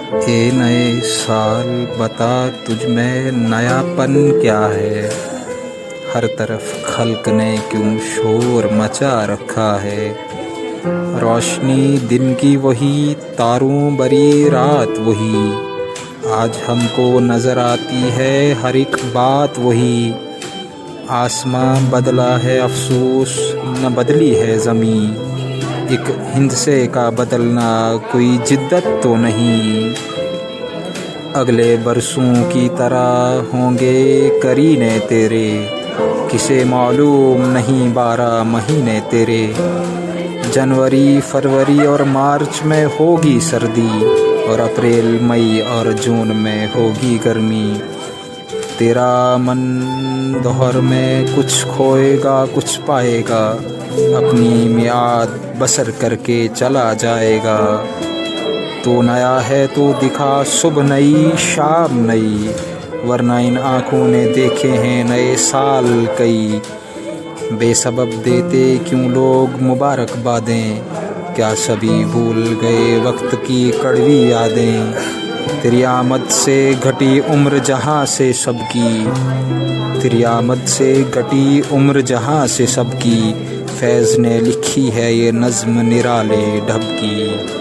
ए नए साल बता तुझ में नयापन क्या है। हर तरफ खल्क ने क्यों शोर मचा रखा है। रोशनी दिन की वही, तारों भरी रात वही। आज हमको नजर आती है हर एक बात वही। आसमां बदला है अफसोस न बदली है ज़मीं। एक हिंदसे का बदलना कोई जिद्दत तो नहीं। अगले बरसों की तरह होंगे करीने तेरे। किसे मालूम नहीं 12 महीने तेरे। जनवरी फरवरी और मार्च में होगी सर्दी, और अप्रैल मई और जून में होगी गर्मी। तेरा मन दोहर में कुछ खोएगा कुछ पाएगा। अपनी मियाद बसर करके चला जाएगा। तो नया है तो दिखा सुबह नई शाम नई, वरना इन आँखों ने देखे हैं नए साल कई। बेसबब देते क्यों लोग मुबारकबादें, क्या सभी भूल गए वक्त की कड़वी यादें। तेरी आमद से घटी उम्र जहाँ से सबकी। तेरी आमद से घटी उम्र जहाँ से सबकी। फैज़ ने लिखी है ये नज़्म निराले ढब की।